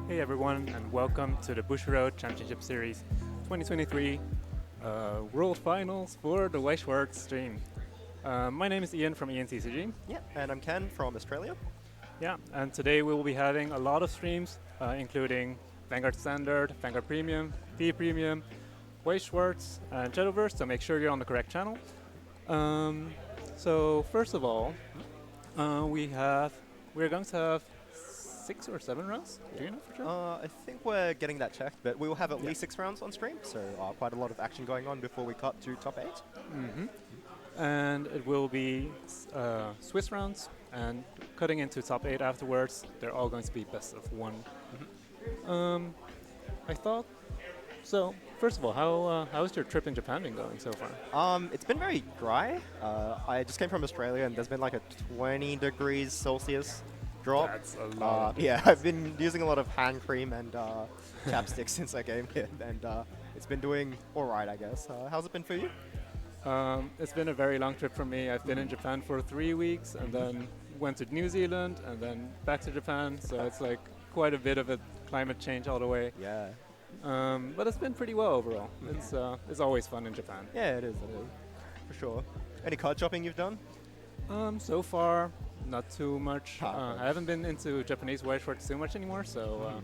Hey everyone, and welcome to the Bushiroad Championship Series 2023 World Finals for the White Schwartz stream. My name is Ian from ENCCG. Yeah, and I'm Ken from Australia. Yeah, and today we will be having a lot of streams, including Vanguard Standard, Vanguard Premium, V Premium, White Schwartz, and Shadowverse, so make sure you're on the correct channel. So first of all, we're going to have 6 or 7 rounds. Do you know for sure? I think we're getting that checked, but we will have at least 6 rounds on stream, so quite a lot of action going on before we cut to top 8. And it will be Swiss rounds, and cutting into top 8 afterwards. They're all going to be best of one. I thought. So first of all, how's your trip in Japan been going so far? It's been very dry. I just came from Australia, and there's been like a 20 degrees Celsius drop. That's a lot. Yeah, I've been using a lot of hand cream and chapstick since I came here, and it's been doing all right, I guess. How's it been for you? It's been a very long trip for me. I've been in Japan for 3 weeks, and then went to New Zealand, and then back to Japan. So it's like quite a bit of a climate change all the way. Yeah. But it's been pretty well overall. It's always fun in Japan. Yeah, it is, for sure. Any card shopping you've done? So far, not too much. I haven't been into Japanese White Schwartz too much anymore, so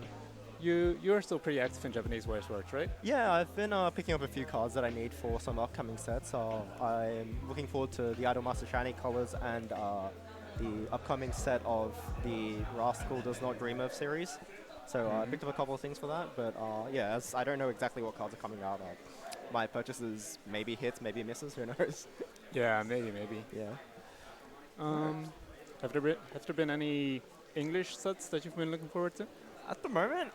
you're still pretty active in Japanese White Schwartz, right? Yeah, I've been picking up a few cards that I need for some upcoming sets. I'm looking forward to the Idolmaster Shiny colors and the upcoming set of the Rascal Does Not Dream of series. So I picked up a couple of things for that, but yeah, as I don't know exactly what cards are coming out. My purchases maybe hits, maybe misses, who knows? Yeah, maybe. Yeah. Have there been any English sets that you've been looking forward to? At the moment,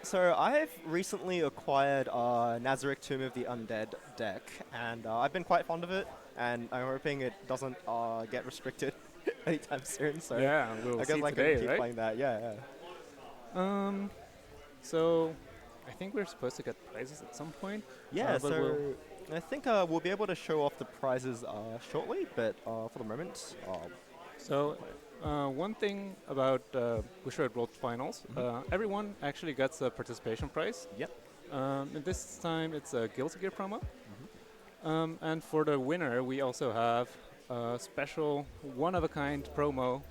so I've recently acquired Nazarick Tomb of the Undead deck, and I've been quite fond of it, and I'm hoping it doesn't get restricted anytime soon. So yeah, we'll I guess see I today, can keep right? playing that. Yeah. So I think we're supposed to get prizes at some point. Yeah. But So I think we'll be able to show off the prizes shortly, but for the moment, So one thing about Bushiroad World Finals, everyone actually gets a participation prize. Yep. And this time it's a Guilty Gear promo. And for the winner, we also have a special one-of-a-kind promo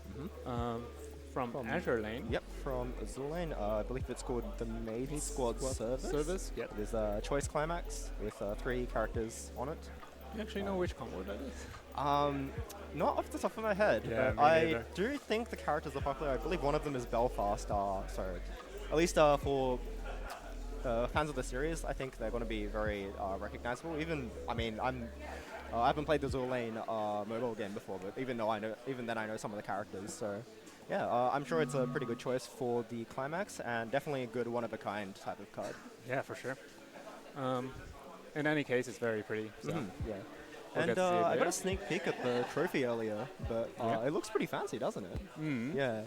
from Azure Lane. Yep, from Azure Lane. I believe it's called the Maid Squad Service. Yep. There's a choice climax with 3 characters on it. You actually know which combo that is? Not off the top of my head. Yeah, but me I neither. do think the characters are popular. I believe one of them is Belfast. So at least for fans of the series, I think they're going to be very recognizable. I haven't played the Azure Lane mobile game before, but even then I know some of the characters. So yeah, I'm sure it's a pretty good choice for the climax, and definitely a good one-of-a-kind type of card. Yeah, for sure. In any case, it's very pretty. So. Yeah. We'll And get to see it I got later. a sneak peek at the trophy earlier, but Yeah. it looks pretty fancy, doesn't it? Yeah.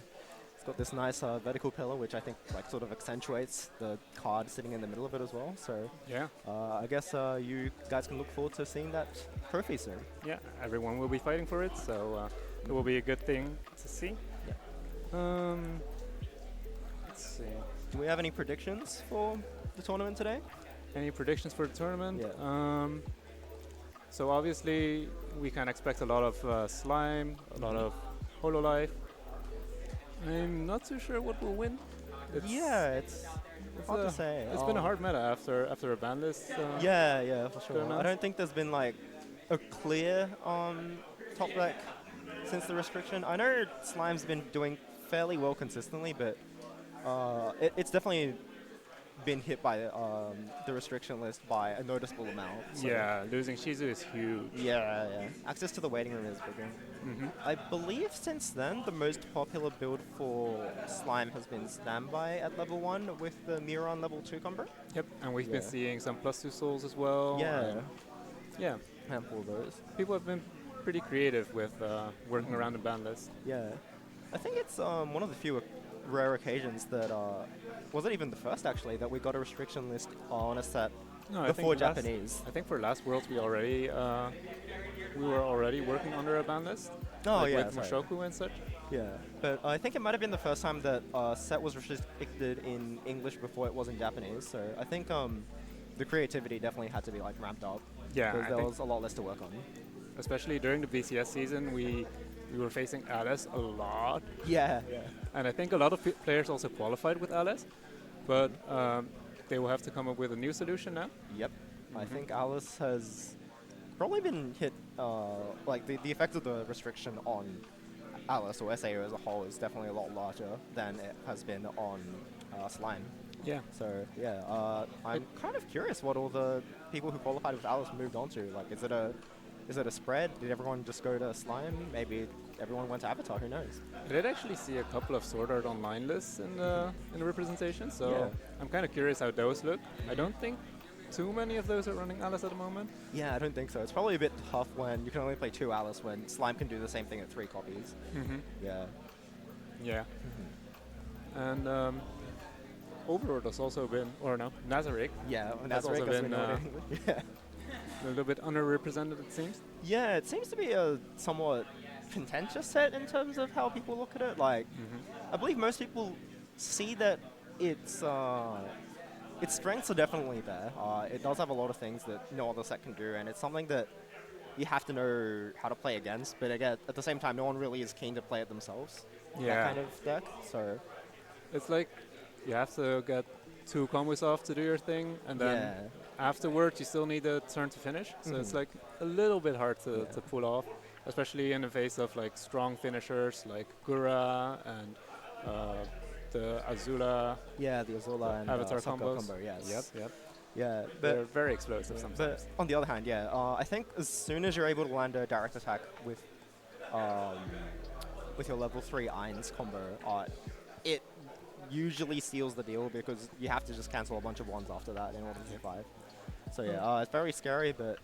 It's got this nice vertical pillar, which I think like sort of accentuates the card sitting in the middle of it as well. So Yeah. I guess you guys can look forward to seeing that trophy soon. Yeah, everyone will be fighting for it, so it will be a good thing to see. Let's see. Do we have any predictions for the tournament today? Any predictions for the tournament? Yeah. So obviously we can expect a lot of slime, a lot of Hololive. I'm not too sure what will win. It's hard to say. It's been a hard meta after a ban list. Yeah, for sure. enough. I don't think there's been like a clear top deck since the restriction. I know Slime's been doing fairly well consistently, but it's definitely been hit by the restriction list by a noticeable amount. So Yeah, losing Shizu is huge. Yeah. Access to the waiting room is bigger. I believe since then, the most popular build for Slime has been Standby at level 1 with the Miron level 2 combo. Yep, and we've been Yeah. seeing some +2 souls as well. Yeah, and yeah. handful of those. People have been pretty creative with working around the ban list. Yeah. I think it's one of the few rare occasions that, wasn't even the first actually, that we got a restriction list on a set No, before Japanese. I think for last Worlds we already we were already working under a ban list, Oh like yeah, with sorry. Mushoku and such. Yeah, but I think it might have been the first time that set was restricted in English before it was in Japanese. So I think the creativity definitely had to be like ramped up Yeah, because I there think was a lot less to work on. especially during the BCS season, we were facing Alice a lot, Yeah, yeah. and I think a lot of players also qualified with Alice, but they will have to come up with a new solution now. Yep. I think Alice has probably been hit, like the effect of the restriction on Alice or SAO as a whole is definitely a lot larger than it has been on Slime. Yeah. So yeah, I'm kind of curious what all the people who qualified with Alice moved on to. Like, is it a spread? Did everyone just go to Slime? Maybe everyone went to Avatar. Who knows? I did actually see a couple of Sword Art Online lists in the representation, so Yeah. I'm kind of curious how those look. I don't think too many of those are running Alice at the moment. Yeah, I don't think so. It's probably a bit tough when you can only play 2 Alice when Slime can do the same thing at 3 copies. Yeah. Yeah. And Overlord has also been, or no, Nazarick. Yeah, That's Nazarick also has been, been English. Yeah. a little bit underrepresented, it seems. Yeah, it seems to be a somewhat contentious set in terms of how people look at it. Like, I believe most people see that its strengths are definitely there. It does have a lot of things that no other set can do, and it's something that you have to know how to play against. But again, at the same time, no one really is keen to play it themselves. Yeah. That kind of deck. So It's like you have to get 2 combos off to do your thing, and then yeah, afterwards you still need a turn to finish. So it's like a little bit hard to pull off, especially in the face of like strong finishers like Gura and the Azula yeah, the Azula and Avatar Sokka combos. combo. Yes. Yep. Yeah, They're but very explosive sometimes. on the other hand, yeah, I think as soon as you're able to land a direct attack um, with your level 3 Ainz combo, it usually seals the deal because you have to just cancel a bunch of ones after that in order to survive. So yeah, it's very scary, but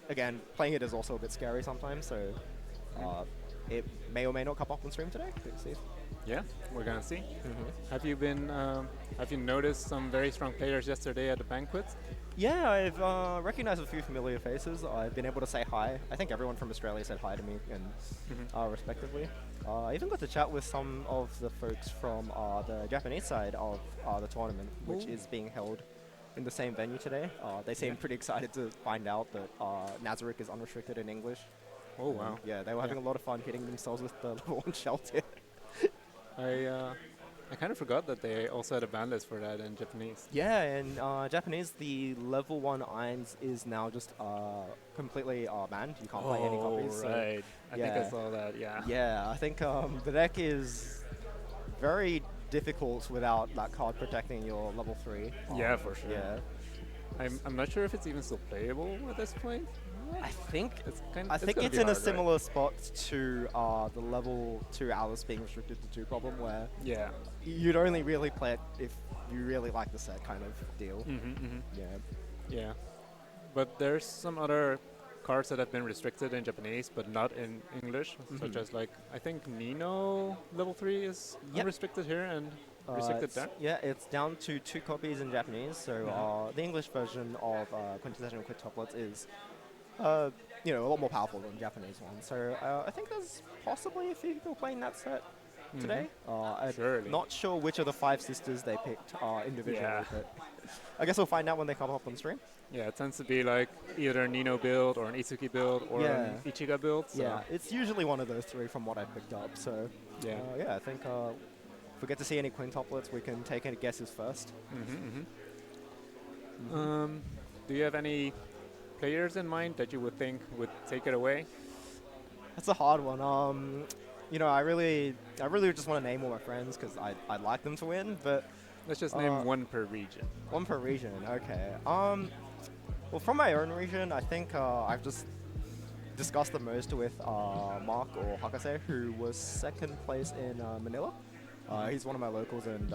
again, playing it is also a bit scary sometimes. So it may or may not come up on stream today. We'll see. Yeah, we're gonna see. Have you been? Have you noticed some very strong players yesterday at the banquet? Yeah, I've recognized a few familiar faces. I've been able to say hi. I think everyone from Australia said hi to me, and respectively. I even got to chat with some of the folks from the Japanese side of the tournament, which is being held in the same venue today. They seem pretty excited to find out that Nazarick is unrestricted in English. Oh wow! Yeah, they were having a lot of fun hitting themselves with the level 1 shelter. I kind of forgot that they also had a ban list for that in Japanese. Yeah, in Japanese, the level 1 Ainz is now just completely banned. You can't play any copies. Right. I think I yeah. saw that. Yeah. Yeah, I think the deck is very difficult without that card protecting your level 3. Yeah, for sure. Yeah. I'm not sure if it's even still playable at this point. I think I think it's in a similar spot to the level 2 Alice being restricted to 2 problem, where Yeah. you'd only really play it if you really like the set kind of deal. Yeah. Yeah. But there's some other cards that have been restricted in Japanese, but not in English, such as like I think Nino level 3 is Yep. unrestricted here and restricted there. Yeah, it's down to 2 copies in Japanese. So the English version of Quintessential Quintuplets is, a lot more powerful than the Japanese one. So I think there's possibly a few people playing that set today. I'm Surely. not sure which of the 5 sisters they picked individually, Yeah. but I guess we'll find out when they come up on stream. Yeah, it tends to be like either a Nino build or an Itsuki build or an Ichiga build. So Yeah, it's usually one of those 3 from what I picked up. So Yeah. I think if we get to see any quintuplets, we can take any guesses first. Do you have any players in mind that you would think would take it away? That's a hard one. I really just want to name all my friends because I'd like them to win, but Let's just name one per region. one per region. Okay. Well, from my own region, I think I've just discussed the most with Mark or Hakase, who was 2nd place in Manila. He's one of my locals, and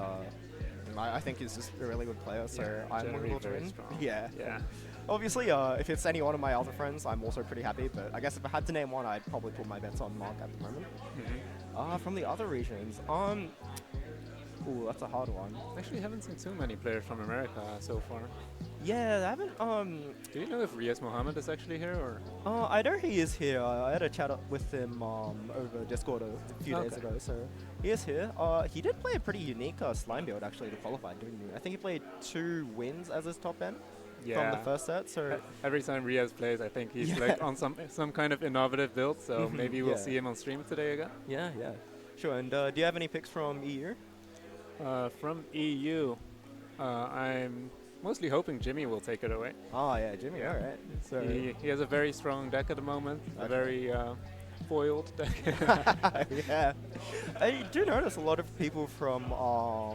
I think he's just a really good player. So I'm generally looking to very win. strong. Yeah. Yeah. Obviously, if it's any one of my other friends, I'm also pretty happy. But I guess if I had to name one, I'd probably put my bets on Mark at the moment. From the other regions, ooh, that's a hard one. Actually, haven't seen too many players from America so far. Yeah, I haven't. Do you know if Riaz Mohammed is actually here or? I know he is here. I had a chat up with him over Discord a few days Okay. ago, so he is here. He did play a pretty unique slime build actually to qualify, didn't he? I think he played 2 wins as his top end from the first set. So Every time Riaz plays, I think he's Yeah. like on some kind of innovative build. So Mhm, maybe we'll yeah. see him on stream today again. yeah, yeah, sure. And do you have any picks from EU? From EU, I'm mostly hoping Jimmy will take it away. Oh yeah, Jimmy. Yeah. All right. So He has a very strong deck at the moment, a Okay. very foiled deck. yeah, I do notice a lot of people from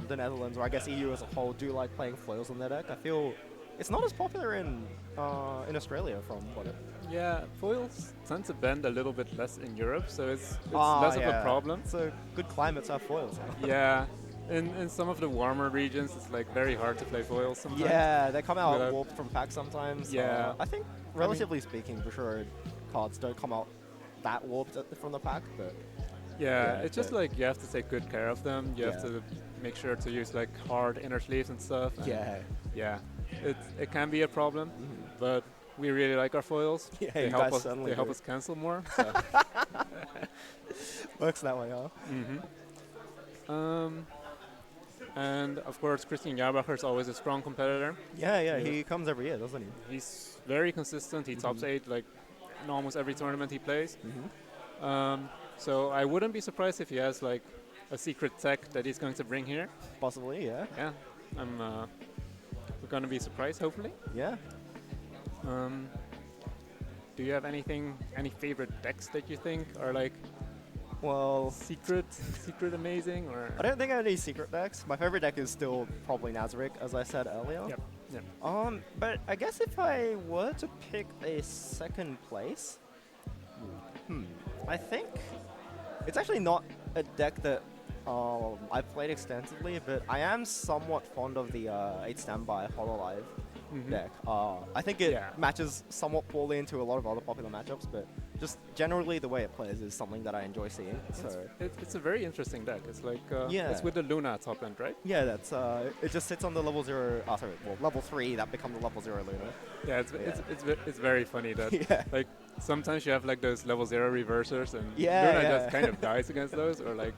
the Netherlands, or I guess EU as a whole, do like playing foils on their deck. I feel it's not as popular in Australia, from what it. Yeah, foils tend to bend a little bit less in Europe, so it's Ah, less of yeah. a problem. So good climates have foils. Yeah, in some of the warmer regions, it's like very hard to play foils sometimes. Yeah, they come out Without- warped from packs sometimes. Yeah. I think relatively speaking, for sure, cards don't come out that warped from the pack, but Yeah, Yeah, it's just but- like you have to take good care of them. You have Yeah. to make sure to use like hard inner sleeves and stuff. and yeah, it can be a problem, but we really like our foils. Yeah, they you help guys us. certainly They help do. us cancel more. So. works that way, huh? And of course, Christian Jahrbacher is always a strong competitor. Yeah, Yeah. he comes every year, doesn't he? He's very consistent. He tops 8 like in almost every tournament he plays. So I wouldn't be surprised if he has like a secret tech that he's going to bring here. Possibly, yeah. Yeah, we're gonna be surprised hopefully. Yeah. Do you have any favorite decks that you think are like Well, secret amazing or? I don't think I have any secret decks. My favorite deck is still probably Nazarick, as I said earlier. Yep. Yep. But I guess if I were to pick a second place, I think it's actually not a deck that I've played extensively, but I am somewhat fond of the 8 standby Hololive deck. I think it Yeah. matches somewhat poorly into a lot of other popular matchups, but just generally the way it plays is something that I enjoy seeing. So It's a very interesting deck. It's like Yeah. it's with the Luna at top end, right? yeah, that's it just sits on the level 0. Level 3 that becomes the level 0 Luna. Yeah, it's very funny that Yeah. like sometimes you have like those level 0 reversers and Yeah, Luna yeah. just kind of dies against those, or like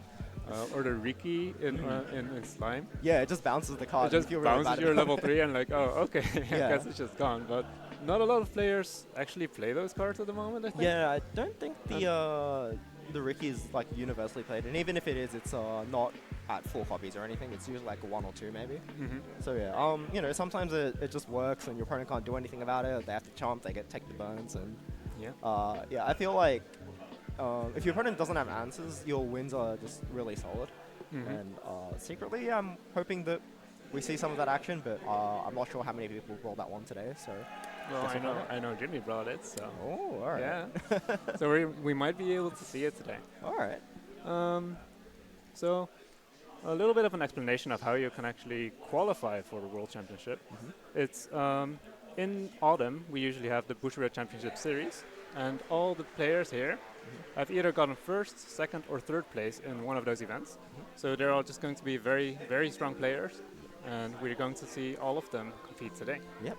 or the Riki in Slime. Yeah, it just bounces the card. It just and you feel really bounces bad your about level it. 3 and like, oh, okay, I Yeah. guess it's just gone. But not a lot of players actually play those cards at the moment, I think. Yeah, I don't think the Ricky is like universally played, and even if it is, it's not at 4 copies or anything. It's usually like 1 or 2 maybe. So yeah, sometimes it just works, and your opponent can't do anything about it. They have to chomp, they take the burns, and Yeah. yeah, I feel like if your opponent doesn't have answers, your wins are just really solid. And secretly, I'm hoping that we see some of that action, but I'm not sure how many people brought that one today. So Well, guess we'll find I know Jimmy brought it, so oh, all right, yeah. So we might be able to see it today. all right. So a little bit of an explanation of how you can actually qualify for the World Championship. It's in autumn we usually have the Bushiroad Championship Series, and all the players here have either gotten first, second, or third place in one of those events. So they're all just going to be very, very strong players, and we're going to see all of them compete today. Yep.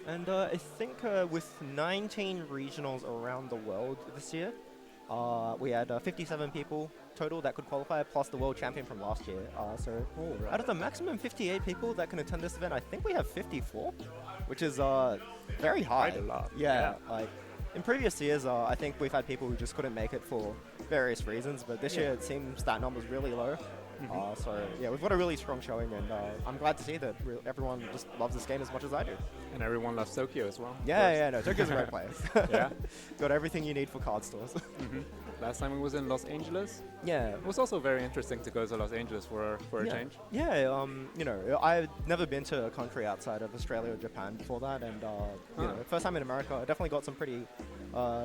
And I think with 19 regionals around the world this year, we had 57 people total that could qualify, plus the world champion from last year. So out of the maximum 58 people that can attend this event, I think we have 54, which is very high. Quite a lot. Yeah, like in previous years, I think we've had people who just couldn't make it for various reasons, but this year it seems that number's really low. So yeah, we've got a really strong showing, and I'm glad to see that everyone just loves this game as much as I do. And everyone loves Tokyo as well. of Yeah, course. yeah, no, Tokyo's a great place. Yeah. Got everything you need for card stores. Last time it was in Los Angeles. Yeah. It was also very interesting to go to Los Angeles for a Yeah. change. Yeah, I've never been to a country outside of Australia or Japan before that, and first time in America, I definitely got some pretty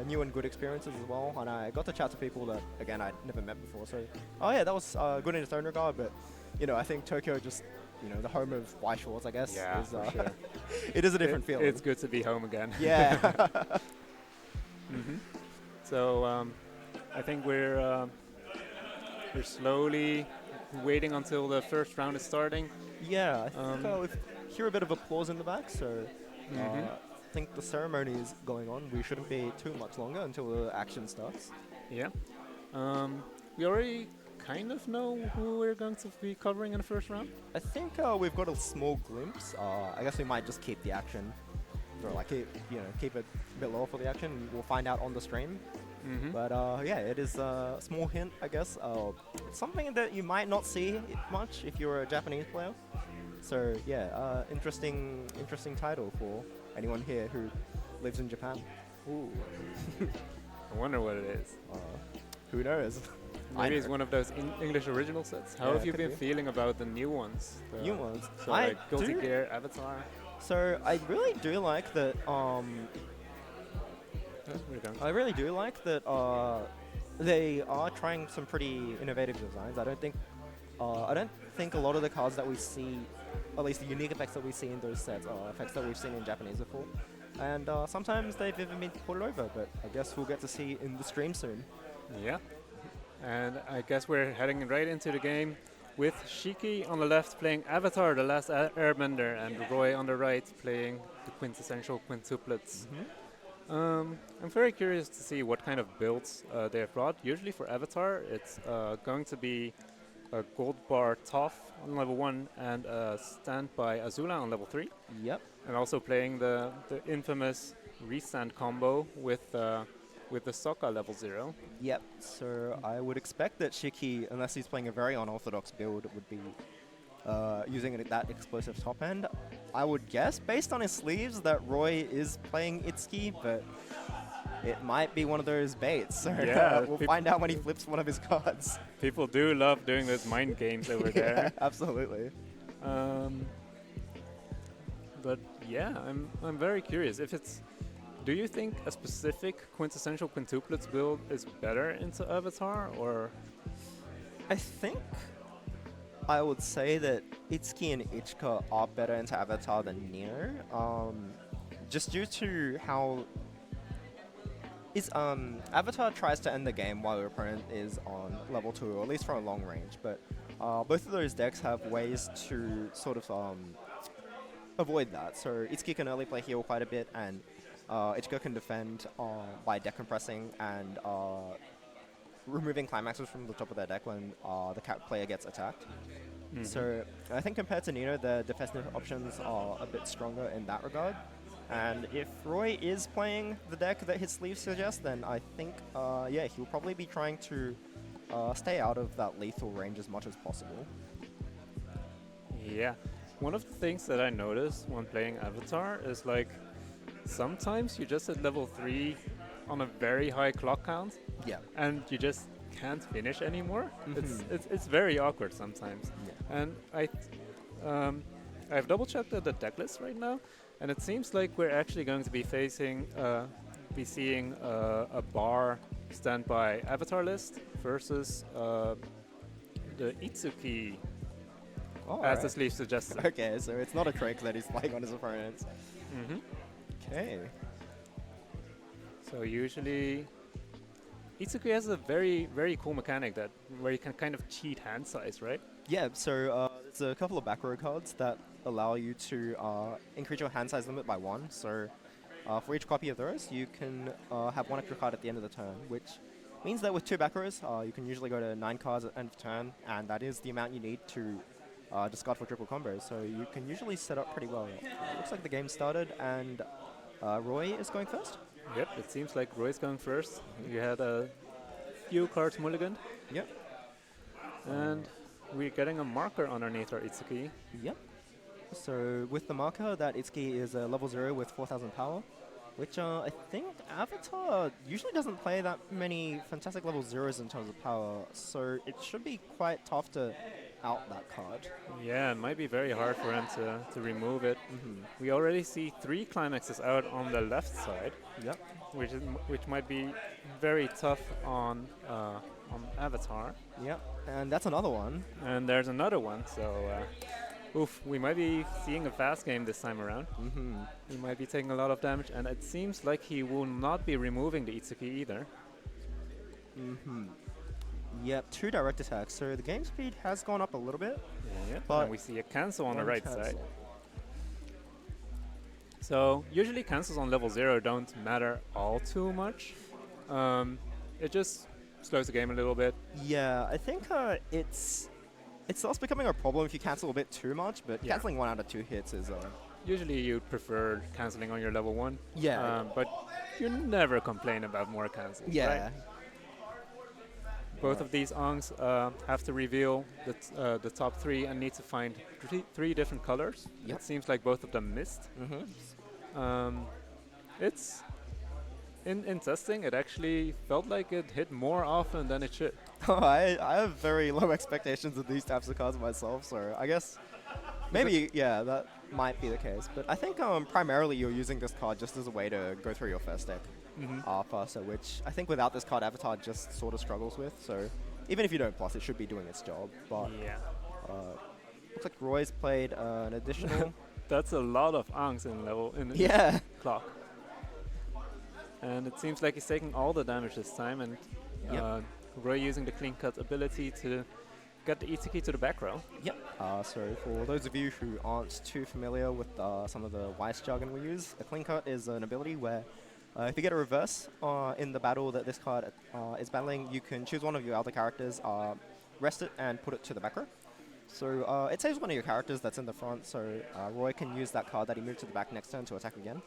new and good experiences as well, and I got to chat to people that, again, I'd never met before, so, yeah, that was good in its own regard, but, I think Tokyo just, the home of Y Shorts, I guess, Yeah, is, for sure. it is a different feeling. It's good to be home again. Yeah. So I think we're slowly waiting until the first round is starting. Yeah, I think we hear a bit of applause in the back, so I think the ceremony is going on. We shouldn't be too much longer until the action starts. Yeah. We already kind of know who we're going to be covering in the first round. I think we've got a small glimpse. I guess we might just keep the action, or like keep it a bit lower for the action. We'll find out on the stream. But yeah, it is a small hint, I guess. It's something that you might not see much if you're a Japanese player. So yeah, interesting title for anyone here who lives in Japan. Ooh. I wonder what it is. Who knows? Maybe it's one of those English original sets. How Yeah, have you could been be. feeling about the new ones? The New ones. So I like Guilty do- Gear, Avatar. So I really do like that. We're going. I really do like that. They are trying some pretty innovative designs. I don't think a lot of the cards that we see, at least the unique effects that we see in those sets, are effects that we've seen in Japanese before. And sometimes they've even been ported over, but I guess we'll get to see in the stream soon. Yeah. And I guess we're heading right into the game with Shiki on the left playing Avatar, the Last Airbender, and Roy on the right playing the quintessential quintuplets. I'm very curious to see what kind of builds they have brought. Usually for Avatar, it's going to be a Gold Bar Toph on level 1 and a Stand by Azula on level 3. Yep. And also playing the infamous restand combo with the Sokka level 0. Yep. So I would expect that Shiki, unless he's playing a very unorthodox build, would be using that explosive top end. I would guess, based on his sleeves, that Roy is playing Itsuki, but it might be one of those baits. So Yeah, we'll find out when he flips one of his cards. People do love doing those mind games over there. Absolutely. But yeah, I'm very curious. Do you think a specific quintessential quintuplets build is better into Avatar, or? I think I would say that Itsuki and Ichika are better into Avatar than Neo. Just due to how Avatar tries to end the game while your opponent is on level 2, or at least from a long range, but both of those decks have ways to sort of avoid that. So Itsuki can early play heal quite a bit, and Ichika can defend by decompressing and removing climaxes from the top of their deck when the player gets attacked. So I think compared to Nino, the defensive options are a bit stronger in that regard. And if Roy is playing the deck that his sleeves suggest, then I think, yeah, he'll probably be trying to stay out of that lethal range as much as possible. Yeah. One of the things that I noticed when playing Avatar is like sometimes you just hit level 3 on a very high clock count, Yeah. and you just can't finish anymore. It's very awkward sometimes. Yeah. And I've double checked the deck list right now, and it seems like we're actually going to be seeing a bar standby Avatar list versus the Itsuki, as the sleeve suggested. Okay, so it's not a trick that he's playing on his opponents. Okay. So usually Itsuki has a very, very cool mechanic where you can kind of cheat hand size, right? Yeah, so there's a couple of back row cards that allow you to increase your hand size limit by 1. So for each copy of those, you can have 1 extra card at the end of the turn, which means that with 2 back rows, you can usually go to 9 cards at the end of turn, and that is the amount you need to discard for triple combos. So you can usually set up pretty well. Looks like the game started, and Roy is going first. Yep, it seems like Roy's going first. You had a few cards mulliganed. Yep. And we're getting a marker underneath our Itsuki. Yep. So with the marker, that Itsuki is a level 0 with 4,000 power, which I think Avatar usually doesn't play that many fantastic level 0s in terms of power, so it should be quite tough to out that card. Yeah, it might be very hard for him to remove it. We already see 3 climaxes out on the left side. Yep. Which might be very tough on Avatar. Yep. And that's another one. And there's another one, so oof, we might be seeing a fast game this time around. He might be taking a lot of damage, and it seems like he will not be removing the Itsuki either. Yep, 2 direct attacks, so the game speed has gone up a little bit. Yeah, But and we see a cancel on the one right cancel. side. So usually cancels on level 0 don't matter all too much. Um, it just slows the game a little bit. Yeah, I think it starts becoming a problem if you cancel a bit too much, but Yeah. canceling 1 out of 2 hits is Usually you'd prefer canceling on your level 1. Yeah. But you never complain about more cancels, yeah. right? Both of these ongs have to reveal the top 3 and need to find three different colors. Yep. It seems like both of them missed. Um, it's in testing, it actually felt like it hit more often than it should. I have very low expectations of these types of cards myself, so I guess maybe yeah, that might be the case. But I think primarily you're using this card just as a way to go through your first deck faster, which I think without this card Avatar just sort of struggles with. So even if you don't plus, it should be doing its job. But Yeah. looks like Roy's played an additional. That's a lot of ongs in the Yeah. clock. And it seems like he's taking all the damage this time, and Yep. Roy using the clean cut ability to get the Itsuki to the back row. Yep. So for those of you who aren't too familiar with some of the Weiss jargon we use, a clean cut is an ability where if you get a reverse in the battle that this card is battling, you can choose one of your other characters, rest it, and put it to the back row. So it saves one of your characters that's in the front, so Roy can use that card that he moved to the back next turn to attack again.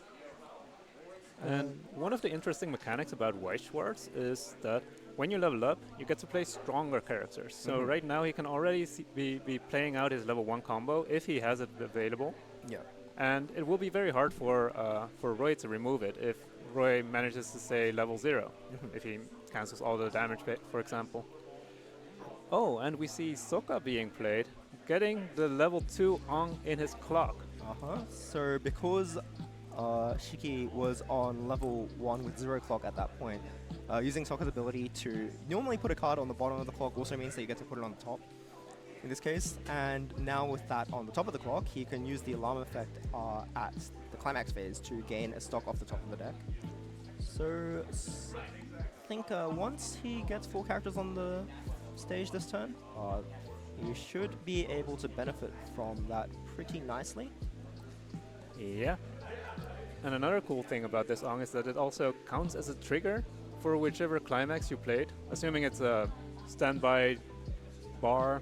And one of the interesting mechanics about White Schwartz is that when you level up, you get to play stronger characters. So right now he can already be playing out his level 1 combo if he has it available. Yeah. And it will be very hard for Roy to remove it if Roy manages to say level 0, if he cancels all the damage, for example. Oh, and we see Sokka being played, getting the level 2 on in his clock. So because Shiki was on level 1 with 0 clock at that point, using Sokka's ability to normally put a card on the bottom of the clock also means that you get to put it on the top in this case. And now with that on the top of the clock, he can use the alarm effect at the climax phase to gain a stock off the top of the deck. So I think once he gets 4 characters on the stage this turn, you should be able to benefit from that pretty nicely. Yeah. And another cool thing about this Ong is that it also counts as a trigger for whichever climax you played, assuming it's a standby, bar,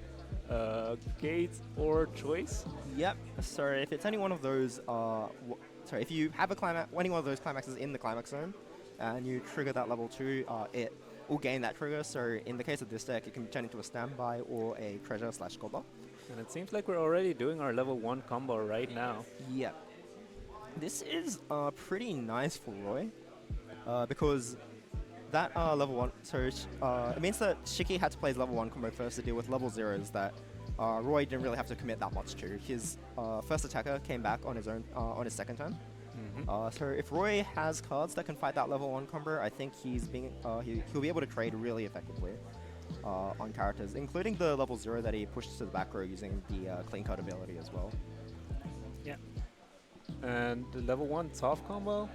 gate, or choice. Yep. So if it's any one of those, if you have any one of those climaxes in the climax zone, and you trigger that level 2, it will gain that trigger. So in the case of this deck, it can turn into a standby or a treasure/gobbler. And it seems like we're already doing our level 1 combo right now. Yep. This is pretty nice for Roy, because that level 1, it means that Shiki had to play his level 1 combo first to deal with level 0s that Roy didn't really have to commit that much to. His first attacker came back on his own on his second turn. So if Roy has cards that can fight that level 1 combo, I think he'll be able to trade really effectively on characters, including the level 0 that he pushed to the back row using the clean card ability as well. Yeah. And the level 1 Toph combo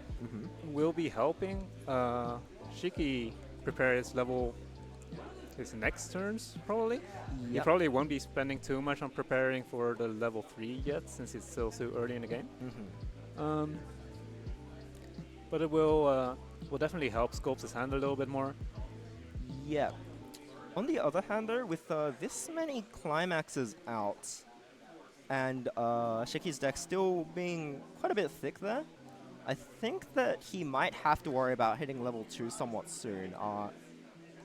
will be helping Shiki prepare his next turns, probably. He Yep. probably won't be spending too much on preparing for the level 3 yet, since it's still so early in the game. But it will definitely help sculpt his hand a little bit more. Yeah. On the other hand, though, with this many climaxes out, and Shiki's deck still being quite a bit thick there, I think that he might have to worry about hitting level 2 somewhat soon.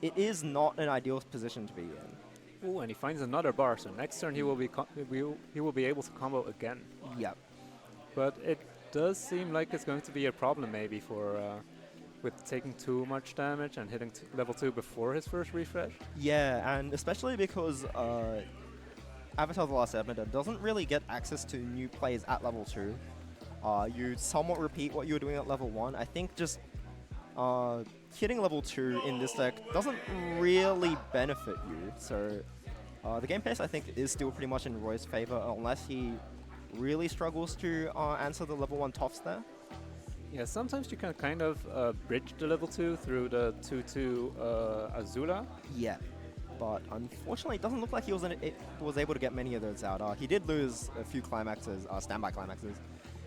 It is not an ideal position to be in. Oh, and he finds another bar, so next turn he will be able to combo again. Yep. But it does seem like it's going to be a problem maybe for with taking too much damage and hitting level 2 before his first refresh. Yeah, and especially because Avatar: The Last Airbender doesn't really get access to new plays at level 2. You somewhat repeat what you were doing at level 1. I think just hitting level 2 in this deck doesn't really benefit you. So the game pace, I think, is still pretty much in Roy's favor, unless he really struggles to answer the level 1 tops there. Yeah, sometimes you can kind of bridge the level 2 through the 2/2 Azula. Yeah. But unfortunately, it doesn't look like he was able to get many of those out. He did lose a few climaxes, standby climaxes,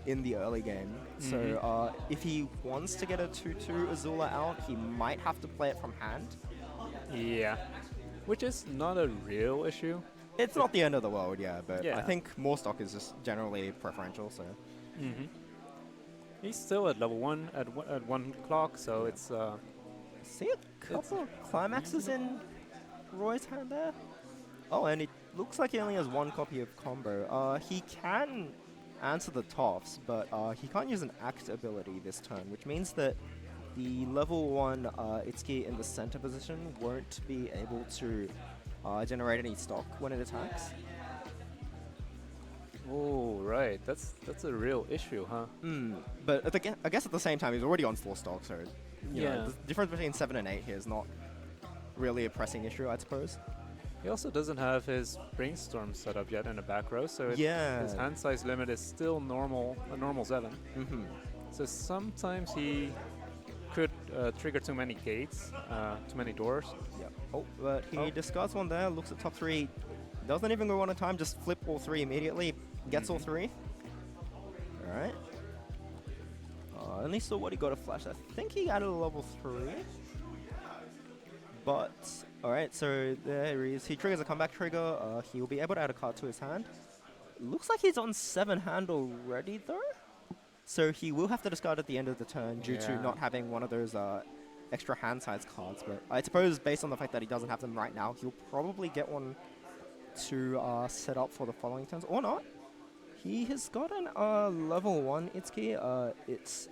in the early game. So if he wants to get a 2-2 Azula out, he might have to play it from hand. Yeah. Which is not a real issue. It's not the end of the world, yeah, but I Yeah. think more stock is just generally preferential, so... He's still at level 1 at 1 clock, so it's See a couple of climaxes in Roy's hand there? Oh, and it looks like he only has one copy of combo. He can answer the toffs, but he can't use an act ability this turn, which means that the level 1 Itsuki in the center position won't be able to generate any stock when it attacks. oh right, that's a real issue, huh? But I guess at the same time, he's already on 4 stock, so you know, Yeah. the difference between 7 and 8 here is not really a pressing issue, I suppose. He also doesn't have his brainstorm set up yet in the back row, so Yeah. his hand size limit is still a normal 7. So sometimes he could trigger too many gates, too many doors. Yep. Oh, but he Oh. discards one there, looks at top 3, doesn't even go one at a time, just flip all 3 immediately, gets all 3. Alright. Only saw what he got a flash. I think he added a level 3. But, alright, so there he is. He triggers a comeback trigger. He'll be able to add a card to his hand. Looks like he's on 7 hand already, though. So he will have to discard at the end of the turn due to Yeah. not having one of those extra hand size cards. But I suppose based on the fact that he doesn't have them right now, he'll probably get one to set up for the following turns. Or not. He has gotten a level 1 Itsuki. It's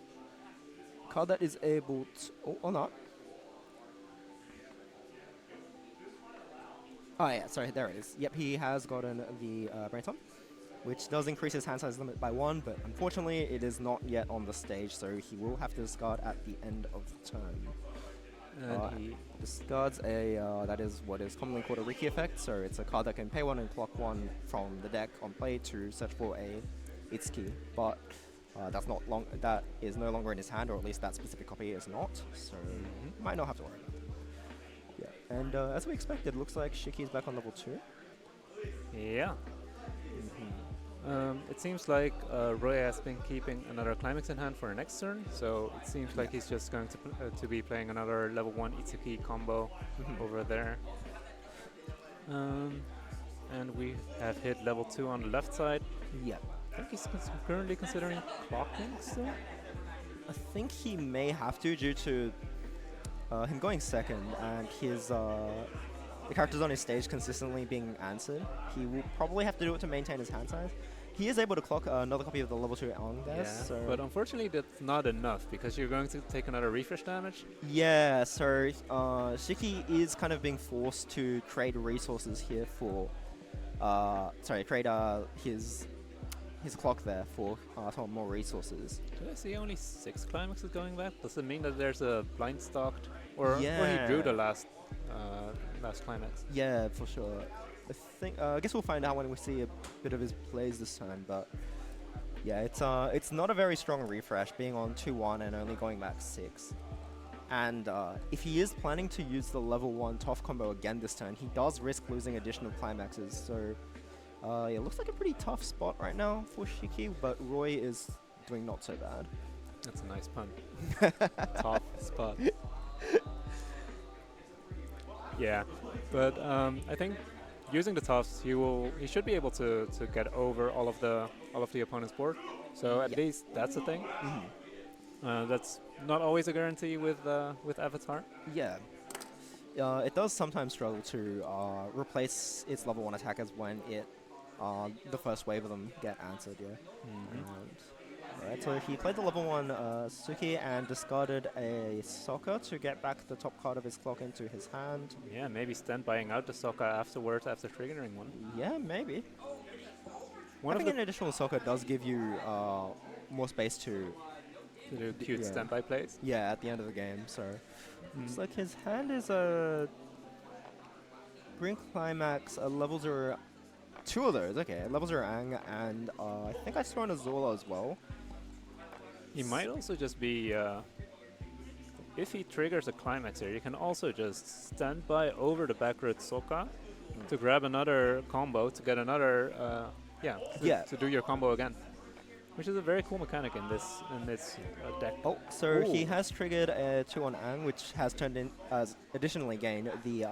a card that is able to... Oh, or not. Oh yeah, sorry, there it is. Yep, he has gotten the Brainstorm, which does increase his hand size limit by 1, but unfortunately it is not yet on the stage, so he will have to discard at the end of the turn. And he Discards that is what is commonly called a Riki effect, so it's a card that can pay 1 and clock 1 from the deck on play to search for a Itsuki, but that is no longer in his hand, or at least that specific copy is not, so might not have to worry about that. Yeah, and as we expected, looks like Shiki is back on level 2. yeah. It seems like Roy has been keeping another climax in hand for the next turn, so it seems like he's just going to be playing another level 1 Itsuki combo over there. And we have hit level 2 on the left side. Yeah. I think he's currently considering clocking still. I think he may have to due to him going second and his the characters on his stage consistently being answered. He will probably have to do it to maintain his hand size. He is able to clock another copy of the level 2 Aang there, so... But unfortunately that's not enough because you're going to take another refresh damage. Yeah, so Shiki is kind of being forced to trade resources here for... trade his clock there for some more resources. Did I see only 6 climaxes going back? Does it mean that there's a blind stocked? Or he drew the last climax? Yeah, for sure. I guess we'll find out when we see a bit of his plays this time, but yeah, it's not a very strong refresh, being on 2-1 and only going back 6. And if he is planning to use the level 1 Toph combo again this turn, he does risk losing additional climaxes, so yeah, looks like a pretty tough spot right now for Shiki, but Roy is doing not so bad. That's a nice pun. Top spot. Yeah, but I think using the toffs, he should be able to get over all of the opponent's board. So at least that's a thing. That's not always a guarantee with Avatar. Yeah. It does sometimes struggle to replace its level 1 attackers when the first wave of them get answered, yeah. Alright, so he played the level 1 Suki and discarded a Sokka to get back the top card of his clock into his hand. Yeah, maybe standbying out the Sokka afterwards after triggering one. Yeah, maybe. One Having of an additional Sokka does give you more space to the cute yeah. standby plays. Yeah, at the end of the game, so... Looks like his hand is a... Green Climax, a level 0... 2 of those, okay. Level 0 Aang, and I think I saw an Azula as well. He might also just be... if he triggers a climax here, you can also just stand by over the back road Sokka to grab another combo, to get another... to do your combo again. which is a very cool mechanic in this deck. Oh, so he Ooh. has triggered a 2 on Ang, which has turned in as additionally gained the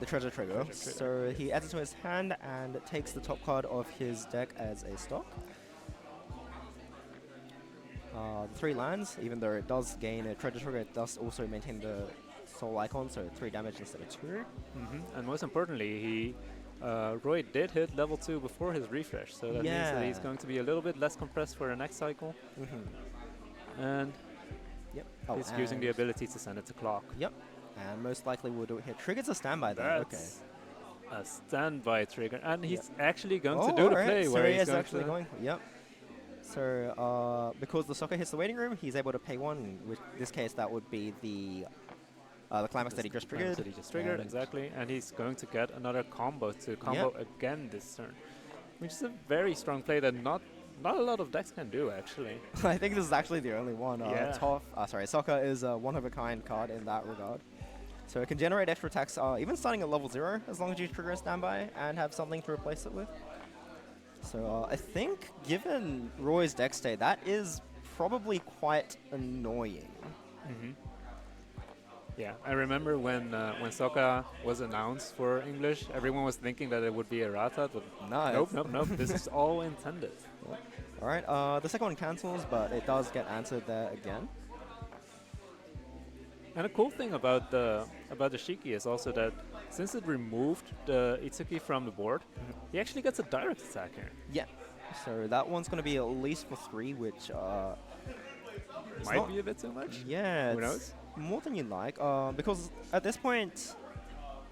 treasure trigger. Treasure trigger. So he adds it to his hand and takes the top card of his deck as a stock. The 3 lands, even though it does gain a treasure trigger, it does also maintain the soul icon, so 3 damage instead of 2. And most importantly, Roy did hit level 2 before his refresh, so that means that he's Yeah. going to be a little bit less compressed for the next cycle, and Yep. he's using the ability to send it to clock. Yep. And most likely will do it here. Triggers a standby though. Okay. That's a standby trigger, and he's Yep. actually going Oh, to do the alright, play so where he he's is going actually to going. Yep. So because the soccer hits the waiting room, he's able to pay 1. In this case, that would be the climax that he just triggered. That he just triggered, and exactly, and he's going to get another combo to combo again this turn, which is a very strong play that not a lot of decks can do actually. I think this is actually the only one. Yeah. Soccer is a one-of-a-kind card in that regard. So it can generate extra attacks even starting at level 0, as long as you trigger a standby and have something to replace it with. So I think, given Roy's deck state, that is probably quite annoying. Yeah, I remember when Sokka was announced for English, everyone was thinking that it would be errata, but No, nope. This is all intended. Alright, the second one cancels, but it does get answered there again. And a cool thing about the Shiki is also that since it removed the Itsuki from the board, he actually gets a direct attack here. Yeah. So that one's going to be at least for 3, which Might not- be a bit too much. yeah, Who it's knows? more than you like. Because at this point,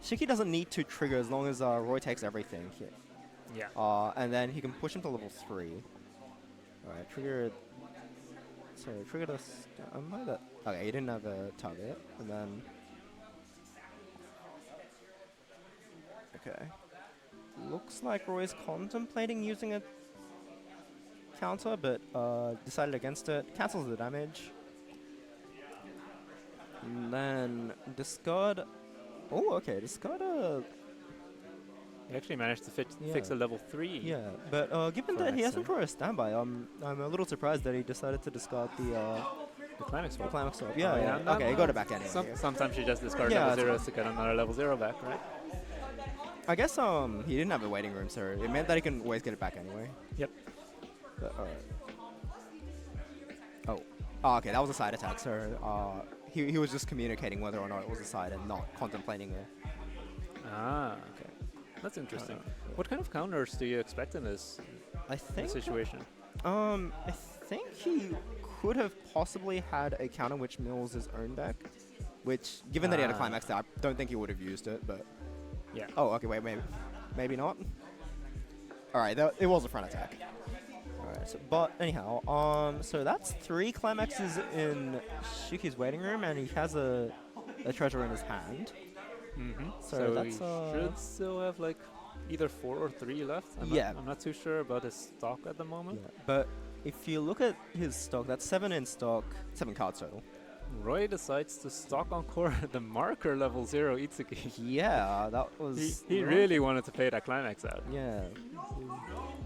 Shiki doesn't need to trigger as long as Roy takes everything here. Yeah. And then he can push him to level 3. Alright, trigger. So trigger the. Okay, he didn't have a target, and then. Okay. Looks like Roy's contemplating using a counter, but decided against it. Cancels the damage. And then discard. Oh, okay. Discard a. He actually managed to fix Yeah. a level 3. Yeah, but given For that he next hasn't turn. drawn a standby, I'm a little surprised that he decided to discard the The climax swap. climax swap. Yeah, Oh, yeah. no, Okay, he no. got it back anyway. Sometimes you just discard Yeah, level that's zeros to get another level 0 back, right? I guess he didn't have a waiting room, so it meant that he can always get it back anyway. Yep. But, oh, okay, that was a side attack. So he was just communicating whether or not it was a side and not contemplating it. Ah, Okay. that's interesting. Yeah. What kind of counters do you expect in this I think situation? I think he could have possibly had a counter which mills his own deck, which given that he had a Ah. climax there, I don't think he would have used it. But Yeah. oh, okay, wait, maybe not. All right, it was a front attack. All right, but anyhow, so that's 3 climaxes in Shiki's waiting room, and he has a treasure in his hand. So So he that's should still have like either 4 or 3 left. I'm not too sure about his stock at the moment. Yeah. But if you look at his stock, that's 7 in stock, 7 cards total. Roy decides to stock encore the marker level 0 Itsuki. Yeah, that was. He really wanted to play that climax out. Yeah.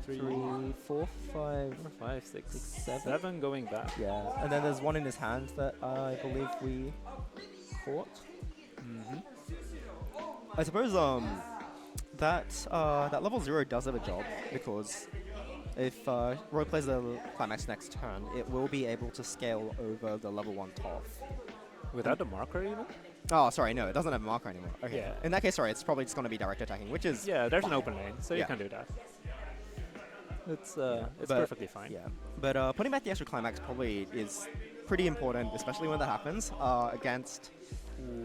3, 3, 4, 5, 5, 6, 7. 7 going back. Yeah, and then there's one in his hand that I believe we caught. I suppose that level 0 does have a job, because if Roy plays the climax next turn, it will be able to scale over the level 1 Toph. Without the marker even? Oh, sorry, no, it doesn't have a marker anymore. Okay. Yeah. In that case, sorry, it's probably just going to be direct attacking, which is Yeah, there's an open lane, so you Yeah. can do that. It's but- perfectly fine. yeah. But putting back the extra climax probably is pretty important, especially when that happens against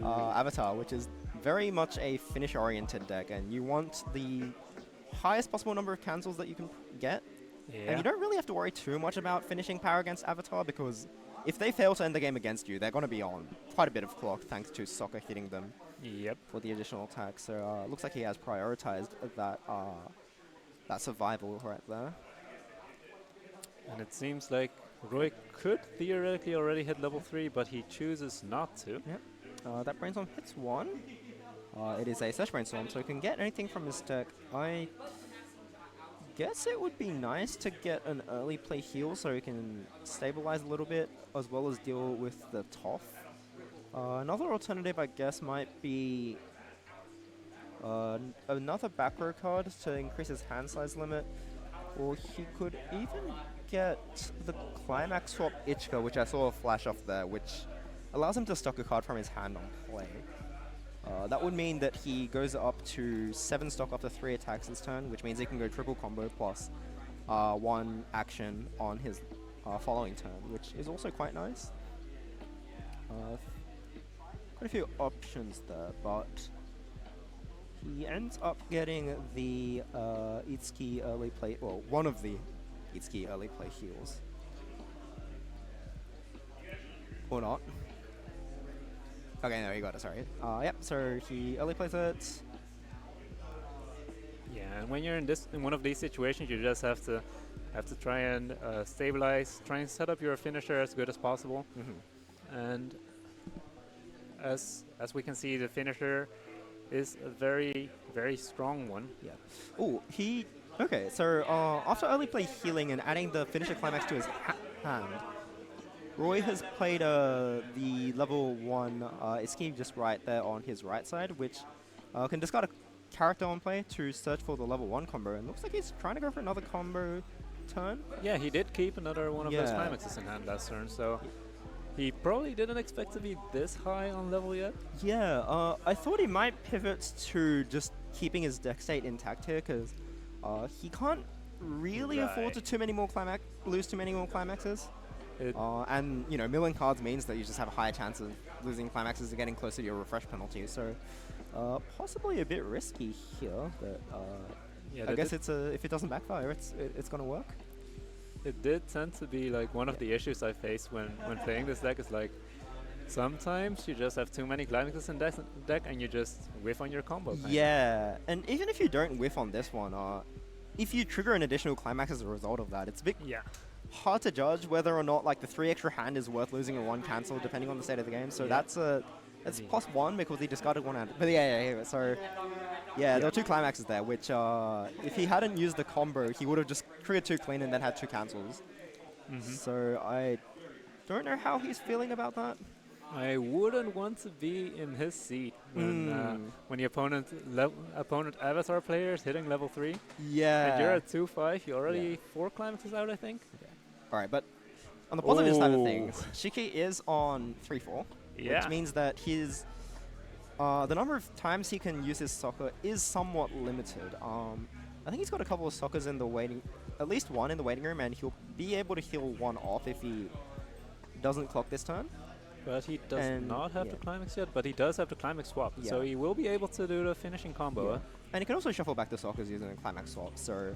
Avatar, which is very much a finish-oriented deck, and you want the highest possible number of cancels that you can get. Yeah. And you don't really have to worry too much about finishing power against Avatar, because if they fail to end the game against you, they're going to be on quite a bit of clock thanks to Sokka hitting them Yep. for the additional attack. So looks like he has prioritized that survival right there. And it seems like Roy could theoretically already hit level 3, but he chooses not to. Yep. That Brainstorm hits 1. It is a Slash Brainstorm, so he can get anything from his deck. I guess it would be nice to get an early play heal so he can stabilize a little bit as well as deal with the Toff. Another alternative, I guess, might be another back row card to increase his hand size limit, or he could even get the Climax Swap Ichika, which I saw a flash off there, which allows him to stock a card from his hand on play. That would mean that he goes up to 7 stock after 3 attacks this turn, which means he can go triple combo plus 1 action on his following turn, which is also quite nice. Quite a few options there, but he ends up getting the Itsuki early play, well, one of the Itsuki early play heals. Or not. Okay, no, he got it, sorry. Yep, so he early plays it. Yeah, and when you're in one of these situations, you just have to try and stabilize, try and set up your finisher as good as possible. And as we can see, the finisher is a very, very strong one. Yeah. Oh, okay, so after early play healing and adding the finisher climax to his hand, Roy has played the level 1 Escape just right there on his right side, which can discard a character on play to search for the level 1 combo, and looks like he's trying to go for another combo turn. Yeah, he did keep another one of those climaxes in hand last turn, so he probably didn't expect to be this high on level yet. Yeah, I thought he might pivot to just keeping his deck state intact here, because he can't really afford to lose too many more climaxes. And, you know, milling cards means that you just have a higher chance of losing climaxes and getting closer to your refresh penalty. So, possibly a bit risky here, but yeah, I guess if it doesn't backfire, it's gonna work. It did tend to be like one of the issues I faced when playing this deck is like sometimes you just have too many climaxes in deck and you just whiff on your combo. Yeah, and even if you don't whiff on this one, if you trigger an additional climax as a result of that, it's a bit hard to judge whether or not like the 3 extra hand is worth losing a 1 cancel depending on the state of the game. So that's +1 because he discarded 1 hand. But so there were 2 climaxes there, which if he hadn't used the combo, he would have just triggered 2 clean and then had 2 cancels. So I don't know how he's feeling about that. I wouldn't want to be in his seat when the opponent avatar player is hitting level 3. Yeah. And you're at 2-5. You're already 4 climaxes out, I think. Okay. All right, but on the positive side of things, Shiki is on 3-4, which means that his the number of times he can use his soccer is somewhat limited. I think he's got a couple of soccers in the at least 1 in the waiting room, and he'll be able to heal 1 off if he doesn't clock this turn. But he does not have the climax yet, but he does have the climax swap, so he will be able to do the finishing combo. And he can also shuffle back the sockers using a climax swap, so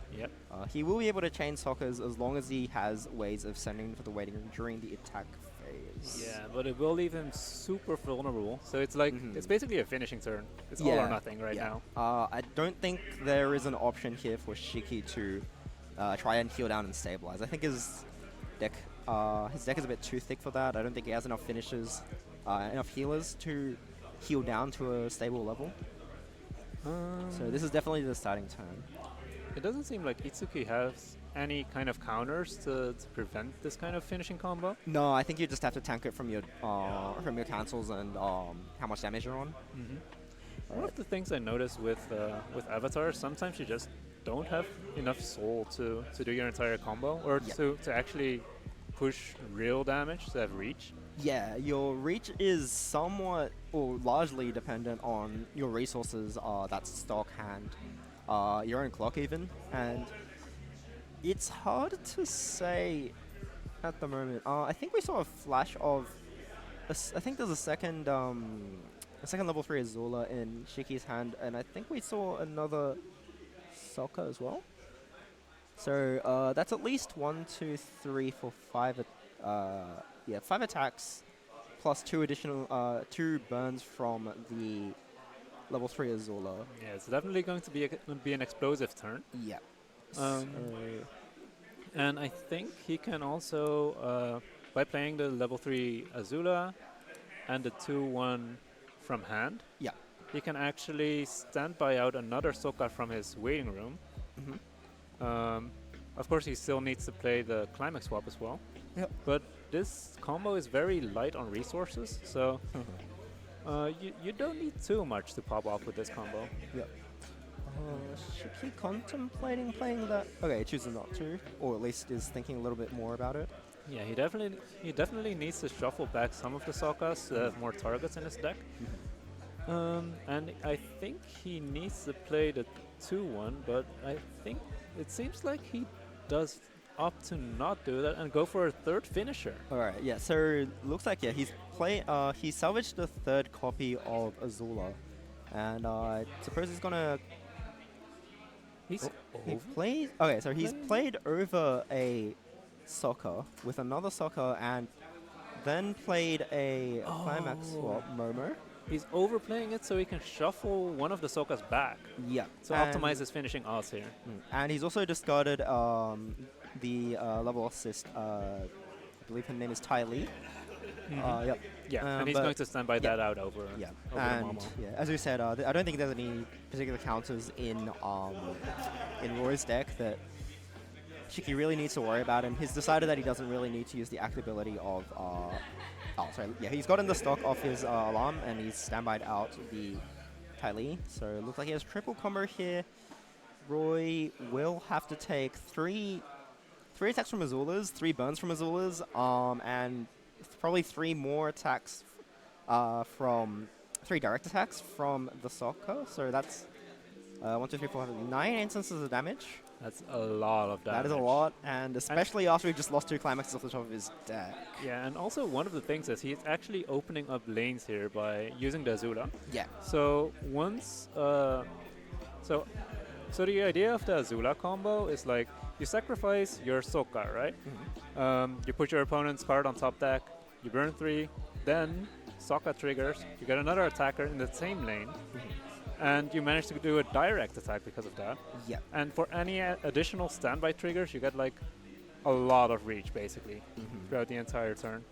he will be able to chain sockers as long as he has ways of sending for the waiting room during the attack phase. Yeah, but it will leave him super vulnerable, so it's like, it's basically a finishing turn. It's all or nothing right now. I don't think there is an option here for Shiki to try and heal down and stabilize. I think his deck is a bit too thick for that. I don't think he has enough finishers, enough healers to heal down to a stable level. So this is definitely the starting turn. It doesn't seem like Itsuki has any kind of counters to prevent this kind of finishing combo. No, I think you just have to tank it from your cancels and how much damage you're on. One of the things I noticed with avatars, sometimes you just don't have enough soul to do your entire combo, or to actually push real damage, to have reach. Yeah, your reach is somewhat or largely dependent on your resources, that's stock hand, your own clock even, and it's hard to say at the moment. I think we saw a flash of, I think there's a second level 3 Azula in Shiki's hand, and I think we saw another Sokka as well. So that's at least 1, 2, 3, 4, 5. 5 attacks plus 2 additional 2 burns from the level 3 Azula. Yeah, it's definitely going to be an explosive turn. Yeah. And I think he can also, by playing the level 3 Azula and the 2-1 from hand, he can actually standby out another Sokka from his waiting room. Um, of course, he still needs to play the climax swap as well. Yep. But this combo is very light on resources, so you don't need too much to pop off with this combo. Yep. Shiki contemplating playing that? Okay, chooses not to, or at least is thinking a little bit more about it. Yeah, he definitely needs to shuffle back some of the Sokkas to have more targets in his deck. And I think he needs to play the 2-1, but I think it seems like he does opt to not do that and go for a third finisher. All right, yeah. So looks like he salvaged the third copy of Azula, and I suppose he's gonna. He's He over? plays. Okay, so he's played over a Sokka with another Sokka, and then played a climax swap Momo. He's overplaying it so he can shuffle one of the Sokkas back. Yeah. So optimize his finishing odds here. And he's also discarded the level assist. I believe her name is Tai Li. Yep. Yeah, and he's but going to stand by that out over, Yeah, over the and Momo. yeah, as we said, I don't think there's any particular counters in Roy's deck that Shiki really needs to worry about, and he's decided that he doesn't really need to use the actability of. He's gotten the stock off his alarm, and he's standbyed out the Tai Li. So it looks like he has triple combo here. Roy will have to take three attacks from Azula's, 3 burns from Azula's, and probably 3 more attacks from 3 direct attacks from the Sokka. So that's 1, 2, 3, 4, 5, 9 instances of damage. That's a lot of damage. That is a lot, and especially after he just lost 2 climaxes off the top of his deck. Yeah, and also one of the things is he's actually opening up lanes here by using the Azula. Yeah. So once, so the idea of the Azula combo is like you sacrifice your Sokka, right? You put your opponent's card on top deck, you burn 3, then Sokka triggers, you get another attacker in the same lane, and you manage to do a direct attack because of that. Yeah. And for any additional standby triggers, you get like a lot of reach basically throughout the entire turn.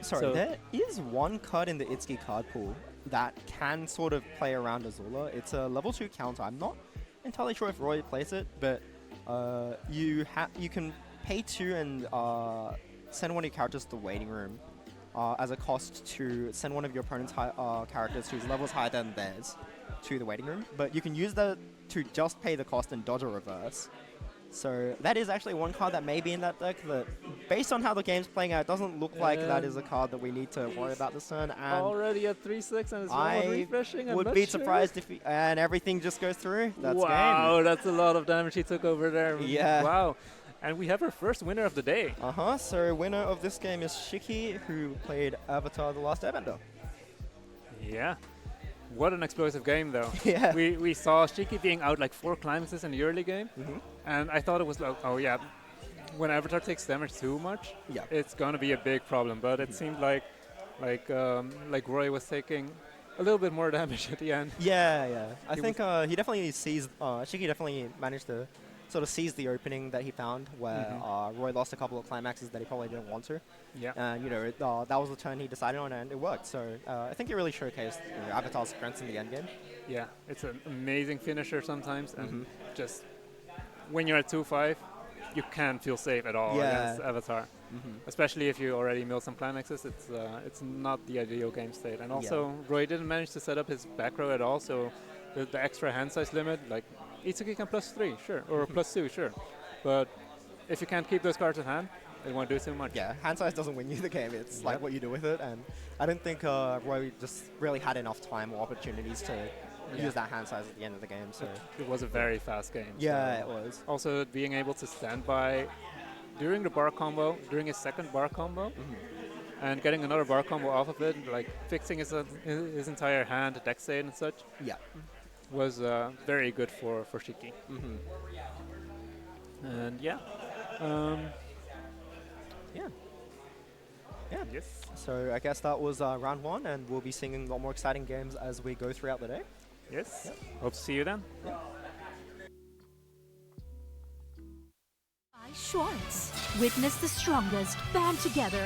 Sorry, So- there is one card in the Itsuki card pool that can sort of play around Azula. It's a level 2 counter. I'm not entirely sure if Roy plays it, but you can pay 2 and send one of your characters to the waiting room as a cost to send one of your opponent's characters whose level is higher than theirs to the waiting room. But you can use that to just pay the cost and dodge a reverse. So that is actually one card that may be in that deck that, based on how the game's playing out, it doesn't look like that is a card that we need to worry about this turn. And Already at 3-6 and it's one I refreshing. I'm would not be sure. surprised if and everything just goes through. That's wow, game. that's a lot of damage he took over there. Yeah. Wow. And we have our first winner of the day. So winner of this game is Shiki, who played Avatar: The Last Airbender. Yeah. What an explosive game, though. Yeah. We saw Shiki being out like 4 climaxes in the early game, and I thought it was like, oh yeah, when Avatar takes damage too much, Yeah. it's gonna be a big problem. But it seemed like Roy was taking a little bit more damage at the end. Yeah. I think he definitely sees. Shiki definitely managed to sort of seize the opening that he found, where Roy lost a couple of climaxes that he probably didn't want to. Yeah. And that was the turn he decided on, and it worked. So I think it really showcased Avatar's strengths in the endgame. Yeah, it's an amazing finisher sometimes, and just when you're at 2-5, you can't feel safe at all Yeah. against Avatar. Especially if you already milled some climaxes, it's not the ideal game state. And also, Roy didn't manage to set up his back row at all, so the extra hand size limit, like Itsuki can +3, sure, or +2, sure. But if you can't keep those cards at hand, it won't do too much. Yeah, hand size doesn't win you the game. It's like what you do with it, and I don't think Roy just really had enough time or opportunities to use that hand size at the end of the game. So It was a very fast game. yeah, so. it was. Also, being able to stand by during the bar combo, during his second bar combo, and getting another bar combo off of it, like fixing his entire hand, deck state and such, Yeah. was very good for Shiki. And yeah. Yeah. Yes. So I guess that was round 1, and we'll be seeing a lot more exciting games as we go throughout the day. Yes. Hope to see you then. Schwartz. Witness the strongest band together